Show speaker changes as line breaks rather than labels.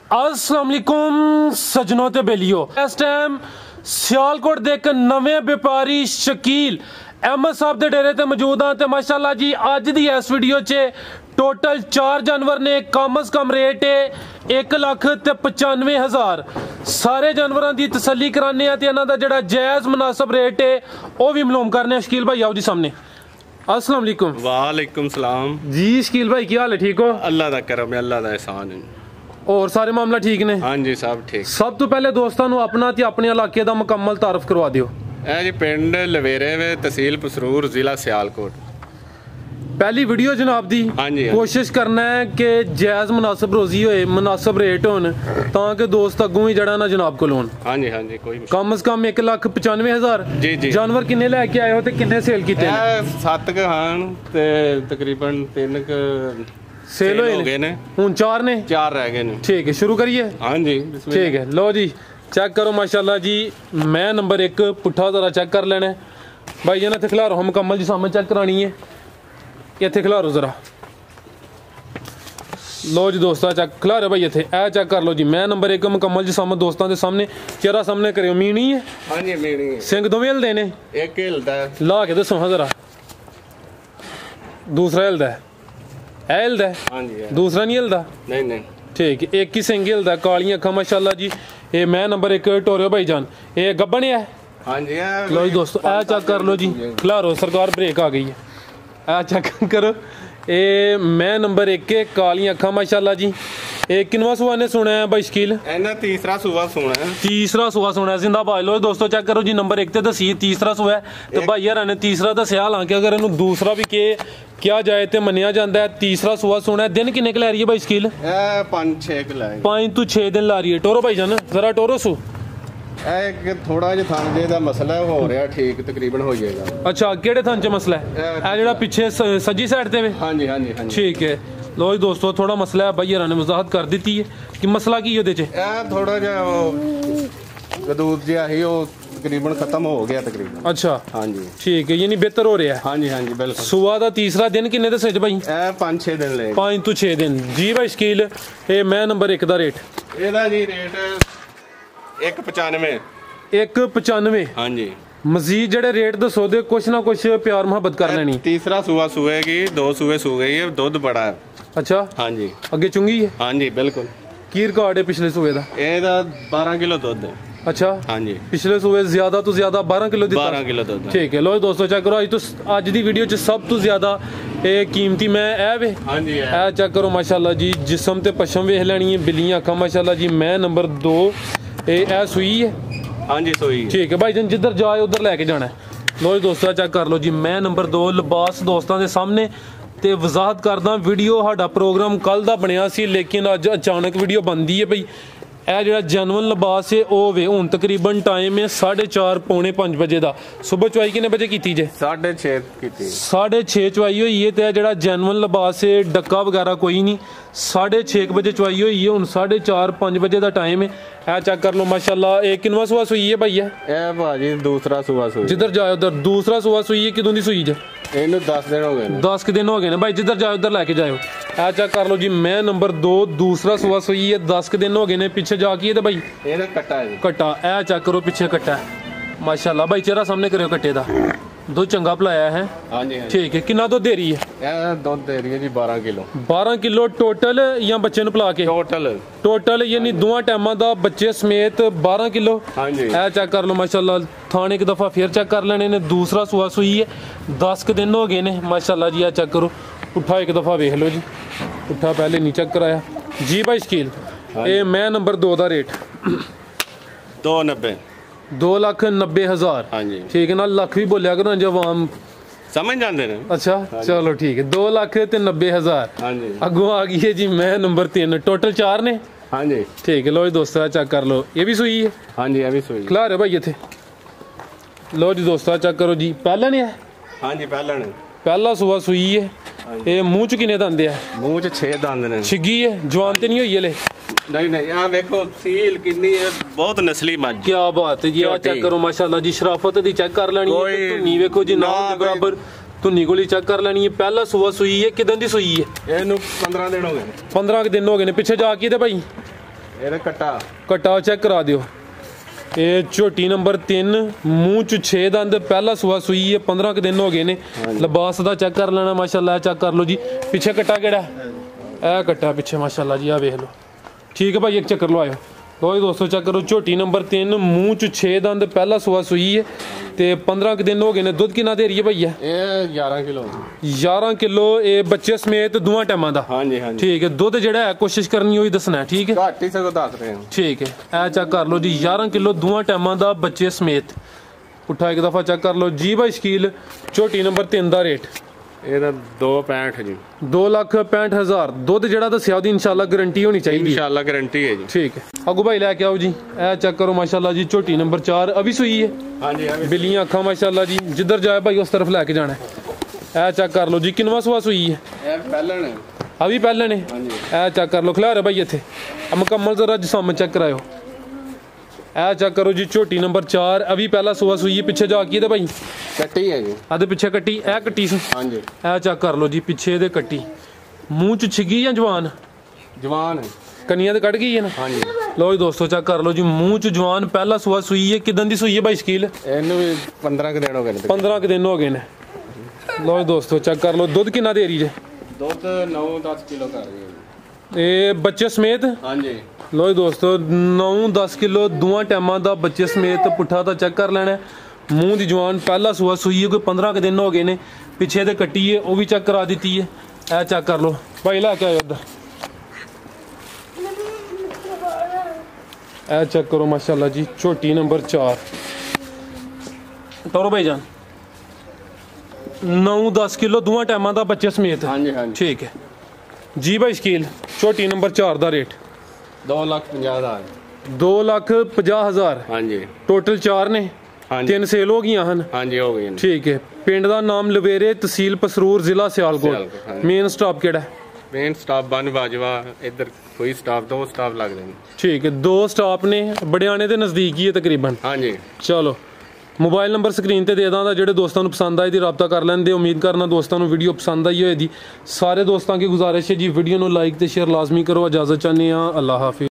अस्सलाम वालेकुम सजनों ते बेलियो। इस टाइम सियालकोट दे एक नवे व्यापारी शकील अहमद साहब दे डेरे ते मौजूद हाँ। ते माशाल्लाह जी अज दी इस वीडियो च टोटल 4 जानवर ने। कम अज कम रेट है 1,95,000। सारे जानवरों की तसल्ली कराने ते इन्हां दा जिहड़ा जायज़ मुनासिब रेट है वह भी मालूम करने। शकील भाई आओ जी सामने। अस्सलाम वालेकुम।
वालेकुम सलाम
जी शकील भाई क्या हाल है, ठीक हो?
अल्लाह दा करम है, अल्लाह दा एहसान है।
और सारे मामला ठीक ने?
हाँ जी सब ठीक।
सब तो पहले दोस्तों को अपना ते अपने इलाके का मुकम्मल तारफ करवा दियो।
ए जी पिंड लवेरे वे तहसील पसरूर जिला सियालकोट।
पहली वीडियो जनाब दी
हाँ जी,
कोशिश करना है कि जायज़ मुनासिब रोजी होए, मुनासिब रेट होन ताकि दोस्त अगों ही जड़ा ना जनाब को लोन।
हाँ जी कोई
कम अज कम 1,95,000।
जी जी।
जानवर किन्ने लैके आए हो ते किन्ने सेल कीते?
7 हान ते तकरीबन 3
सेल हो गए
ने।
हुन 4 ने?
4 रह गए ने।
ठीक है शुरू करिए।
हाँ जी
ठीक है लो जी चेक करो माशाल्लाह जी। मैं नंबर 1 पुट्ठा जरा चेक कर लेना भाई जी। ना इत्थे खिलारो मुकम्मल जी सामने चेक करानी है। इत्थे खिलारो जरा। लो जी दोस्तों चेक खिलारे भाई इत्थे ए चेक कर लो जी। मैं नंबर 1 मुकम्मल जी सामने दोस्तों के सामने चेहरा सामने करियो। मीनी है?
हाँ जी मीनी है।
सिंग दोवें हिलदे ने?
एक हिलदा है।
ला के दसो हाँ जरा। दूसरा हिलदा है? ए हिलदा है?
हाँ जी।
दूसरा नहीं हिलदा?
नहीं
ठीक है एक ही सिंग हिलदा। कालियां अखां माशाल्लाह जी। ये मैं नंबर 1 टोरियो भाई जान। ये गब्बन है?
हाँ जी।
लो जी दोस्तों ए चेक कर लो जी। खिलारो सरकार ब्रेक आ गई है। ए चेक करो। ये मैं नंबर 1 के कालियां अखां माशाल्लाह जी। ये किनवा सुआ ने सुना है भाई शकील?
इन्हें तीसरा सुआ सुना है।
तीसरा सुआ सुना है जिंदाबाद। लो दोस्तों चेक करो जी। नंबर 1 ते दसी तीसरा सुआ है तो भाई यार ने तीसरा दसिया। हालांकि अगर इन्हू दूसरा भी क्या जाए तो मनिया जाता है। तीसरा सुआ सुना है। दिन किन्ने क लै रही है भाई शकील?
5-6
5 तो 6 दिन ला रही है। टोरो भाई जान जरा टोरो सू।
एक थोड़ा जिहा थान दा मसला हो रहा ठीक तकरीबन हो जाएगा।
अच्छा केड़े थान च मसला है? ए जेड़ा पीछे सज्जी साइड ते वे?
हाँ जी
ठीक है। लो जी दोस्तों थोड़ा मसला है भाई ने वजाहत कर दी है कि मसला की ओदे च
थोड़ा जिहा गदूद जिहा ही तकरीबन खत्म हो गया तकरीबन।
अच्छा
हाँ जी
ठीक है यानी बेहतर हो रहा है।
हाँ जी बिल्कुल।
सुआ दा तीसरा दिन किन्ने दसे भाई?
5-6 दिन ले।
5 तो 6 दिन जी भाई शकील। ये मैं नंबर 1 दा रेट
एदा जी रेट 195।
195।
हाँ जी।
मजीद जेड़े रेट दसो दे कुछ ना कुछ प्यार मोहब्बत कर लेनी।
तीसरा सुआ सुएगी 2 सुए सू गई है। दूध बड़ा है।
अच्छा
हाँ जी
अगे चुंगी है?
हाँ जी बिल्कुल।
की रिकॉर्ड है पिछले सुए दा?
एदा 12 किलो दूध है।
अच्छा
हाँ जी
पिछले सुबह ज्यादा तो ज्यादा 12 किलो
12 किलो दूध।
ठीक है लो दोस्तों चेक करो। अज दी वीडियो च सब तो ज्यादा कीमती मैं ए वे।
हाँ जी
ए चेक करो माशाल्लाह जी। जिस्म ते पशम वेख लैनी है। बिल्लियां अखां माशाल्लाह जी। मैं नंबर 2 ए सुई है?
हाँ जी सुई।
ठीक है भाई जन जिधर जाए उधर लैके जाना है। लो जी दोस्तों चेक कर लो जी। मैं नंबर 2 लिबास दोस्तों के सामने ते वजाहत करदा। वीडियो साडा प्रोग्राम कल दा बनिया सी लेकिन अज अचानक वीडियो बनदी है भाई। यह जो जेनवन लिबास है वह वे हूँ तकरीबन टाइम है 4:30 पौने 5 बजे का। सुबह चुवाई कितने बजे की जे?
6:30 की।
6:30 चुवाई हुई है। तो जो जेनवन लिबास है डक्का वगैरह कोई नहीं। 6:30 बजे चुवाई हुई है। हूँ 4:30-5 बजे का टाइम है। यह चेक कर लो माशाल्लाह। एक किनवा सुआ सुई है भाई? है
भाजी दूसरा सुआ सुई।
जिधर जाए उधर दूसरा सुआ सुई है। किदों दी सुई जे?
10 दिन हो गए।
10 दिन हो गए भाई। जिधर जाए उधर लैके जाओ। यह चेक कर लो जी। मैं नंबर 2 दूसरा सुआ सुई है। 10 दिन हो गए पीछे जाके तो भाई
कट्टा है।
कट्टा ए चेक करो पीछे कट्टा है माशाल्लाह भाई। चेहरा सामने करो कट्टे का। दूध चंगा पिलाया है?
हाँ जी
ठीक है। कितना दूध दे रही है?
दूध दे रही है जी 12 किलो।
12 किलो टोटल या बच्चे ने पिला के? टोटल यानी दोवां टाइमां दा बच्चे समेत 12 किलो।
हाँ जी
ए चेक कर लो माशाल्लाह। थाने एक दफा फिर चेक कर लेने ने। दूसरा सुआ सुई है। 10 दिन हो गए ने माशाल्लाह जी। चेक करो उठा एक दफा वेख लो जी। उठा पहले नहीं चेक कराया जी भाई शकील। ये मैं नंबर 2 का रेट 2,90,000।
हाँ जी
ठीक है ना। लख भी बोलिया करो जब आम
समझ जाते हैं।
अच्छा चलो ठीक है। 2,90,000।
हाँ जी
अगों आ गई है जी मैं नंबर 3। टोटल 4 ने?
हाँ जी
ठीक है। लो जी दोस्तों चेक कर लो। ये भी सुई है?
हाँ जी अभी सुई।
खिला रहे भाई इतने। लो जी दोस्तों चेक करो जी। पहला नहीं है?
हाँ जी
पहला सुआ सुई है। ये मुंह च किन्ने दंद है?
मुंह च 6 दंद ने।
छिगी है? जवान तो नहीं हुई है?
नहीं यहाँ देखो सील कितनी है। बहुत नस्ली मझ।
क्या बात है जी। चेक करो माशाल्लाह जी। शराफत दी चेक कर लेनी है। धुनी वेखो जी ना बराबर ਧੁੰਨੀ ਕੋਲੀ चेक कर लेनी है। पहला सुबह सुई है किदन दी सुई है?
15 दिन हो गए।
15 दिन हो गए ने। पिछे जाके भाई
ਇਹਦਾ ਕੱਟਾ
ਕਟਾ ਚੈੱਕ ਕਰਾ ਦਿਓ। ਇਹ ਝੋਟੀ ਨੰਬਰ 3 ਮੂੰਹ ਚ 6 ਦੰਦ ਪਹਿਲਾ ਸੂਆ ਸੂਈ ਹੈ 15 ਕੁ ਦਿਨ ਹੋ ਗਏ ਨੇ। ਲਿਬਾਸ ਦਾ ਚੈੱਕ ਕਰ ਲੈਣਾ ਮਾਸ਼ਾਅੱਲਾ ਚੈੱਕ ਕਰ ਲਓ ਜੀ। ਪਿੱਛੇ ਕੱਟਾ ਕਿਹੜਾ ਇਹ ਕੱਟਾ ਪਿੱਛੇ ਮਾਸ਼ਾਅੱਲਾ ਜੀ ਆ ਵੇਖ ਲਓ ਠੀਕ ਹੈ ਭਾਈ ਇੱਕ ਚੱਕਰ ਲਵਾਇਓ। ਲੋ ਜੀ ਦੋਸਤੋ ਚੈੱਕ ਕਰੋ ਝੋਟੀ ਨੰਬਰ 3 ਮੂੰਹ ਚ 6 ਦੰਦ ਪਹਿਲਾ ਸੂਆ ਸੂਈ ਹੈ ਤੇ 15 ਕੁ ਦਿਨ ਹੋ ਗਏ ਨੇ। ਦੁੱਧ ਕਿੰਨਾ ਦੇ ਰਹੀ ਹੈ ਭਈਆ?
ਇਹ 11 ਕਿਲੋ
11 ਕਿਲੋ ਇਹ ਬੱਚੇ ਸਮੇਤ ਦੋਵਾਂ ਟਾਈਮਾਂ ਦਾ।
ਹਾਂਜੀ ਹਾਂਜੀ
ਠੀਕ ਹੈ ਦੁੱਧ ਜਿਹੜਾ ਹੈ ਕੋਸ਼ਿਸ਼ ਕਰਨੀ ਹੋਈ ਦੱਸਣਾ ਠੀਕ ਹੈ
ਘੱਟ ਹੀ ਸਗੋਂ ਦੱਸ ਰਹੇ ਹਾਂ।
ਠੀਕ ਹੈ ਇਹ ਚੈੱਕ ਕਰ ਲਓ ਜੀ 11 ਕਿਲੋ ਦੋਵਾਂ ਟਾਈਮਾਂ ਦਾ ਬੱਚੇ ਸਮੇਤ। ਪੁੱਠਾ ਇੱਕ ਦਫਾ ਚੈੱਕ ਕਰ ਲਓ ਜੀ ਭਾਈ ਸ਼ਕੀਲ। ਝੋਟੀ ਨੰਬਰ 3 ਦਾ ਰੇਟ
ਇਹਦਾ 2.65 ਜੀ
2,65,000। ਦੁੱਧ ਜਿਹੜਾ ਦੱਸਿਆ ਉਹਦੀ ਇਨਸ਼ਾਅੱਲਾ ਗਾਰੰਟੀ ਹੋਣੀ ਚਾਹੀਦੀ ਹੈ।
ਇਨਸ਼ਾਅੱਲਾ ਗਾਰੰਟੀ ਹੈ ਜੀ।
ਠੀਕ ਹੈ ਅੱਗੂ ਭਾਈ ਲੈ ਕੇ ਆਓ ਜੀ। ਇਹ ਚੈੱਕ ਕਰੋ ਮਾਸ਼ਾਅੱਲਾ ਜੀ ਝੋਟੀ ਨੰਬਰ 4 ਅਭੀ ਸੂਈ ਹੈ।
ਹਾਂਜੀ
ਬਿੱਲੀਆਂ ਅੱਖਾਂ ਮਾਸ਼ਾਅੱਲਾ ਜੀ ਜਿੱਧਰ ਜਾਏ ਭਾਈ ਉਸ ਤਰਫ ਲੈ ਕੇ ਜਾਣਾ। ਇਹ ਚੈੱਕ ਕਰ ਲਓ ਜੀ ਕਿੰਨਵਾਂ ਸੂਆ ਸੂਈ ਹੈ?
ਇਹ ਪਹਿਲਣ ਹੈ।
ਅਭੀ ਪਹਿਲਾਂ ਨੇ
ਹਾਂਜੀ
ਇਹ ਚੈੱਕ ਕਰ ਲਓ ਖਿਲਾਰ ਭਾਈ ਇੱਥੇ ਮੁਕੰਮਲ ਜ਼ਰਾ ਜਿਸਮ ਚੈੱਕ ਕਰਾਇਓ। ਇਹ ਚੈੱਕ ਕਰੋ ਜੀ ਝੋਟੀ ਨੰਬਰ 4 ਅਭੀ ਪਹਿਲਾ ਸੂਆ ਸੂਈ ਹੈ। ਪਿੱਛੇ ਜਾ ਕੇ ਤੇ ਭਾਈ
ਕੱਟੀ ਹੈ ਜੀ
ਆਦੇ ਪਿੱਛੇ ਕੱਟੀ ਇਹ ਕੱਟੀ ਸੀ।
ਹਾਂਜੀ
ਇਹ ਚੈੱਕ ਕਰ ਲਓ ਜੀ ਪਿੱਛੇ ਇਹਦੇ ਕੱਟੀ ਮੂੰਹ ਚ ਛਿੱਗੀ ਜਾਂ ਜਵਾਨ
ਜਵਾਨ ਹੈ।
ਕੰਨੀਆਂ ਤੇ ਕੱਢ ਗਈ ਹੈ ਨਾ।
ਹਾਂਜੀ
ਲੋ ਜੀ ਦੋਸਤੋ ਚੈੱਕ ਕਰ ਲਓ ਜੀ ਮੂੰਹ ਚ ਜਵਾਨ ਪਹਿਲਾ ਸੂਆ ਸੂਈ ਹੈ। ਕਿਦਾਂ ਦੀ ਸੂਈ ਹੈ ਭਾਈ ਸ਼ਕੀਲ?
ਇਹਨੂੰ ਵੀ 15 ਕੁ ਦਿਨ ਹੋ ਗਏ ਨੇ।
15 ਕੁ ਦਿਨ ਹੋ ਗਏ ਨੇ। ਲੋ ਜੀ ਦੋਸਤੋ ਚੈੱਕ ਕਰ ਲਓ ਦੁੱਧ ਕਿੰਨਾ ਦੇ ਰਹੀ ਜੇ?
ਦੁੱਧ 9-10 ਕਿਲੋ ਕਰ ਰਹੀ ਹੈ।
ਇਹ ਬੱਚੇ ਸਮੇਤ
ਹਾਂਜੀ
ਲੋ ਜੀ ਦੋਸਤੋ 9-10 ਕਿਲੋ ਦੋਵਾਂ ਟਾਈਮਾਂ ਦਾ ਬੱਚੇ ਸਮੇਤ। ਪੁੱਠਾ ਤਾਂ ਚੈੱਕ ਕਰ ਲੈਣਾ। ਮੂੰਹ ਦੀ ਜਵਾਨ ਪਹਿਲਾ ਸੂਆ ਸੂਈ ਹੈ ਕੋਈ 15 ਕੁ ਦਿਨ ਹੋ ਗਏ ਨੇ। ਪਿੱਛੇ ਤੇ ਕੱਟੀ ਹੈ ਉਹ ਵੀ ਚੈੱਕ ਕਰਾ ਦਿੱਤੀ ਹੈ। ਇਹ ਚੈੱਕ ਕਰ ਲਓ ਭਾਈ ਲੈ ਕੇ ਆਇਓ ਉੱਧਰ। ਇਹ ਚੈੱਕ ਕਰੋ ਮਾਸ਼ਾਅੱਲਾ ਜੀ ਝੋਟੀ ਨੰਬਰ 4 ਟੋਰੋ ਭਾਈ ਜਾਨ 9-10 ਕਿਲੋ ਦੋਵਾਂ ਟਾਈਮਾਂ ਦਾ ਬੱਚੇ ਸਮੇਤ।
ਹਾਂਜੀ ਹਾਂਜੀ
ਠੀਕ ਹੈ ਜੀ ਭਾਈ ਸ਼ਕੀਲ। ਝੋਟੀ ਨੰਬਰ 4 ਦਾ ਰੇਟ
2,50,000
2,50,000।
ਹਾਂਜੀ
ਟੋਟਲ 4 ਨੇ
ਹਾਂਜੀ
3 ਸੇਲ ਹੋ ਗਈਆਂ ਹਨ।
ਹਾਂਜੀ ਹੋ ਗਏ ਨੇ।
ਠੀਕ ਹੈ ਪਿੰਡ ਦਾ ਨਾਮ ਲਵੇਰੇ ਤਹਿਸੀਲ ਪਸਰੂਰ ਜ਼ਿਲ੍ਹਾ ਸਿਆਲਕੋਟ।
ਹਾਂਜੀ।
ਮੇਨ ਸਟਾਪ ਕਿਹੜਾ?
ਮੇਨ ਸਟਾਫ ਬਨ ਬਾਜਵਾ ਇੱਧਰ ਕੋਈ ਸਟਾਫ 2 ਸਟਾਫ ਲੱਗਦੇ ਨੇ।
ਠੀਕ ਹੈ 2 ਸਟਾਪ ਨੇ ਬੜਿਆਣੇ ਦੇ ਨਜ਼ਦੀਕ ਹੀ ਹੈ ਤਕਰੀਬਨ।
ਹਾਂਜੀ
ਚਲੋ ਮੋਬਾਈਲ ਨੰਬਰ ਸਕਰੀਨ ਤੇ ਦੇ ਦਾਂਗਾ ਜਿਹੜੇ ਦੋਸਤਾਂ ਨੂੰ ਪਸੰਦ ਆਏ ਦੀ ਰਾਬਤਾ ਕਰ ਲੈਂਦੇ। ਉਮੀਦ ਕਰਨਾ ਦੋਸਤਾਂ ਨੂੰ ਵੀਡੀਓ ਪਸੰਦ ਆਈ ਹੋਏਗੀ। ਸਾਰੇ ਦੋਸਤਾਂ ਕੀ ਗੁਜ਼ਾਰਿਸ਼ ਹੈ ਜੀ ਵੀਡੀਓ ਨੂੰ ਲਾਈਕ ਤੇ ਸ਼ੇਅਰ ਲਾਜ਼ਮੀ ਕਰੋ। ਇਜਾਜ਼ਤ ਚਾਹੁੰਦੇ ਹਾਂ। ਅੱਲਾਹ ਹਾਫਿਜ਼।